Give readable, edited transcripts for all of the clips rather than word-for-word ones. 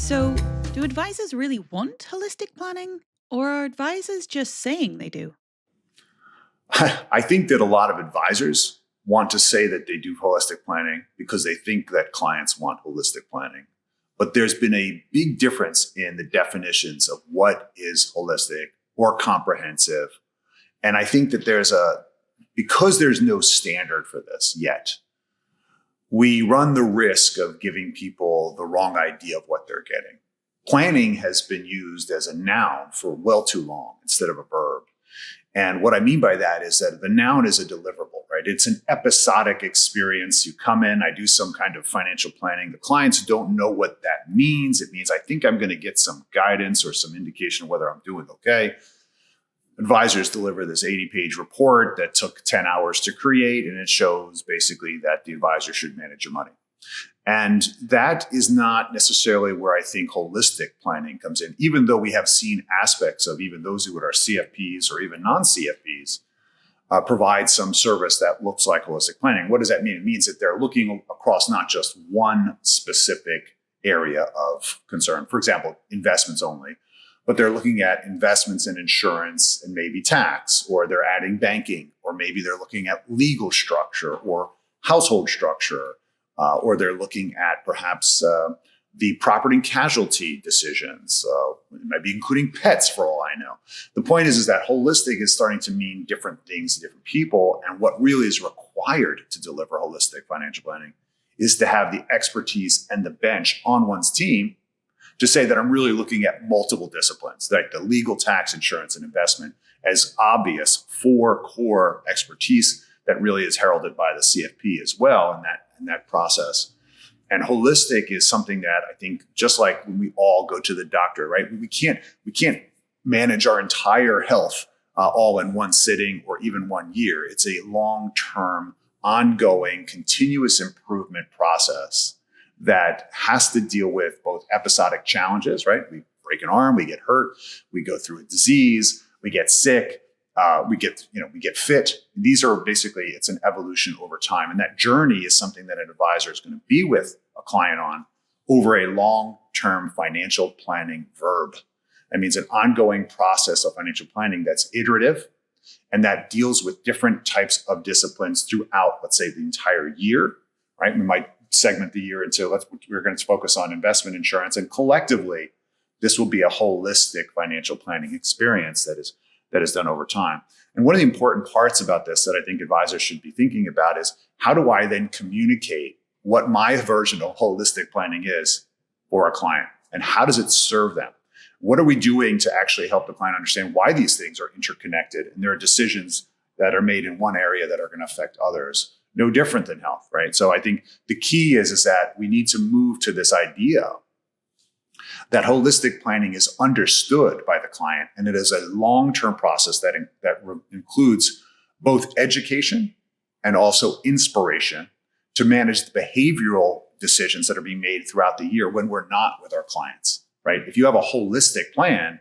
So, do advisors really want holistic planning? Or are advisors just saying they do? I think that a lot of advisors want to say that they do holistic planning because they think that clients want holistic planning. But there's been a big difference in the definitions of what is holistic or comprehensive. And I think that because there's no standard for this yet, we run the risk of giving people the wrong idea of what they're getting. Planning has been used as a noun for well too long instead of a verb. And what I mean by that is that the noun is a deliverable, right? It's an episodic experience. You come in, I do some kind of financial planning. The clients don't know what that means. It means I think I'm going to get some guidance or some indication of whether I'm doing okay. Advisors deliver this 80-page report that took 10 hours to create, and it shows basically that the advisor should manage your money. And that is not necessarily where I think holistic planning comes in, even though we have seen aspects of even those who are CFPs or even non-CFPs provide some service that looks like holistic planning. What does that mean? It means that they're looking across not just one specific area of concern, for example, investments only, but they're looking at investments in insurance and maybe tax, or they're adding banking, or maybe they're looking at legal structure or household structure. Or they're looking at perhaps the property and casualty decisions. It might be including pets for all I know. The point is that holistic is starting to mean different things to different people. And what really is required to deliver holistic financial planning is to have the expertise and the bench on one's team to say that I'm really looking at multiple disciplines, like the legal, tax, insurance, and investment as obvious four core expertise that really is heralded by the CFP as well in that process. And holistic is something that I think, just like when we all go to the doctor, right? We can't manage our entire health all in one sitting or even 1 year. It's a long-term, ongoing, continuous improvement process that has to deal with both episodic challenges, right? We break an arm, we get hurt, we go through a disease, we get sick. We get fit. These are basically, it's an evolution over time. And that journey is something that an advisor is going to be with a client on over a long-term financial planning verb. That means an ongoing process of financial planning that's iterative and that deals with different types of disciplines throughout, let's say, the entire year, right? We might segment the year into, we're going to focus on investment insurance, and collectively, this will be a holistic financial planning experience that is done over time. And one of the important parts about this that I think advisors should be thinking about is, how do I then communicate what my version of holistic planning is for a client? And how does it serve them? What are we doing to actually help the client understand why these things are interconnected and there are decisions that are made in one area that are going to affect others? No different than health, right? So I think the key is that we need to move to this idea that holistic planning is understood by the client, and it is a long-term process that includes both education and also inspiration to manage the behavioral decisions that are being made throughout the year when we're not with our clients, right? If you have a holistic plan,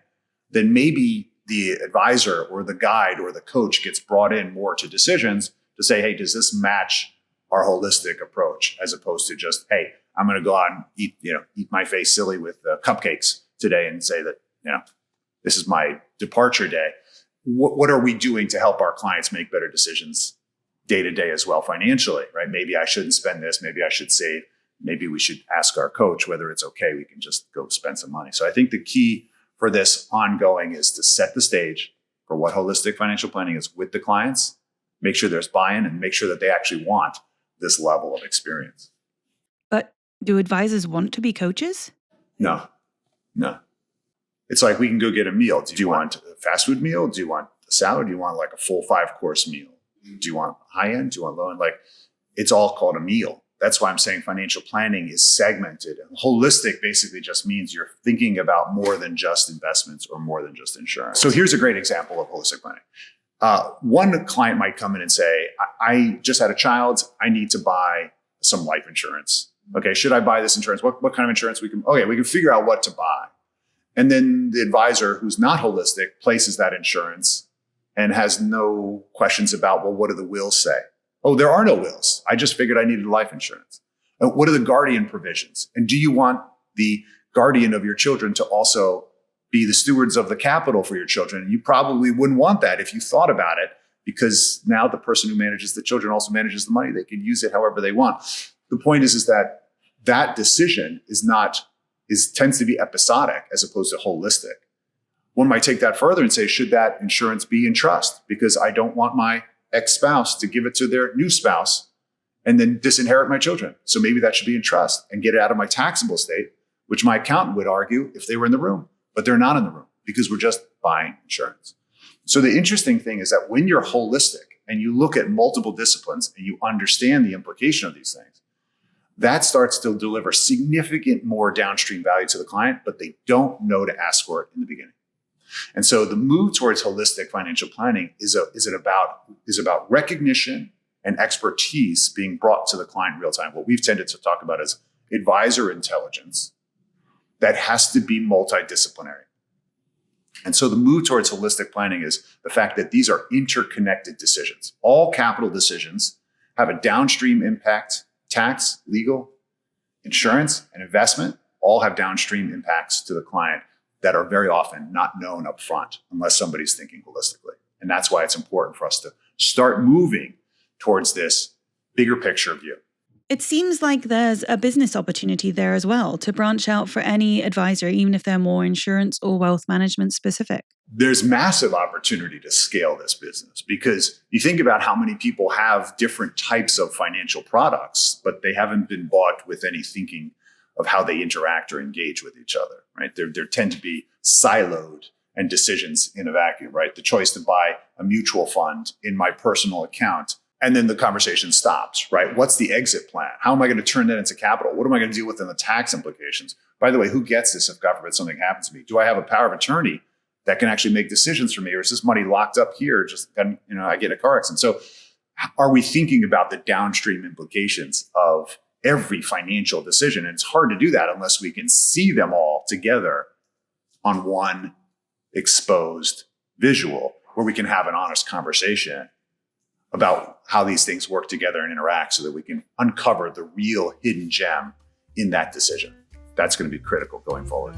then maybe the advisor or the guide or the coach gets brought in more to decisions to say, hey, does this match our holistic approach, as opposed to just, hey, I'm going to go out and eat my face silly with cupcakes today and say that, this is my departure day. What are we doing to help our clients make better decisions day to day as well financially, right? Maybe I shouldn't spend this. Maybe I should save. Maybe we should ask our coach whether it's okay. We can just go spend some money. So I think the key for this ongoing is to set the stage for what holistic financial planning is with the clients, make sure there's buy-in, and make sure that they actually want this level of experience. But do advisors want to be coaches? No. It's like, we can go get a meal. Do you want a fast food meal? Do you want a salad? Do you want like a full 5-course meal? Do you want high end? Do you want low end? Like, it's all called a meal. That's why I'm saying financial planning is segmented. And holistic basically just means you're thinking about more than just investments or more than just insurance. So here's a great example of holistic planning. One client might come in and say, I just had a child. I need to buy some life insurance. Okay, should I buy this insurance? What kind of insurance we can figure out what to buy. And then the advisor, who's not holistic, places that insurance and has no questions about, well, what do the wills say? Oh, there are no wills. I just figured I needed life insurance. What are the guardian provisions? And do you want the guardian of your children to also be the stewards of the capital for your children. And you probably wouldn't want that if you thought about it, because now the person who manages the children also manages the money. They can use it however they want. The point is that decision tends to be episodic as opposed to holistic. One might take that further and say, should that insurance be in trust? Because I don't want my ex-spouse to give it to their new spouse and then disinherit my children. So maybe that should be in trust and get it out of my taxable estate, which my accountant would argue if they were in the room, but they're not in the room because we're just buying insurance. So the interesting thing is that when you're holistic and you look at multiple disciplines and you understand the implication of these things, that starts to deliver significant more downstream value to the client, but they don't know to ask for it in the beginning. And so the move towards holistic financial planning is about recognition and expertise being brought to the client in real time. What we've tended to talk about is advisor intelligence that has to be multidisciplinary. And so the move towards holistic planning is the fact that these are interconnected decisions. All capital decisions have a downstream impact. Tax, legal, insurance, and investment all have downstream impacts to the client that are very often not known up front unless somebody's thinking holistically. And that's why it's important for us to start moving towards this bigger picture view. It seems like there's a business opportunity there as well to branch out for any advisor, even if they're more insurance or wealth management specific. There's massive opportunity to scale this business because you think about how many people have different types of financial products, but they haven't been bought with any thinking of how they interact or engage with each other, right? There tend to be siloed and decisions in a vacuum, right? The choice to buy a mutual fund in my personal account, and then the conversation stops, right? What's the exit plan? How am I going to turn that into capital? What am I going to deal with in the tax implications? By the way, who gets this if God forbid something happens to me? Do I have a power of attorney that can actually make decisions for me? Or is this money locked up here? I get a car accident. So are we thinking about the downstream implications of every financial decision? And it's hard to do that unless we can see them all together on one exposed visual where we can have an honest conversation about how these things work together and interact so that we can uncover the real hidden gem in that decision. That's going to be critical going forward.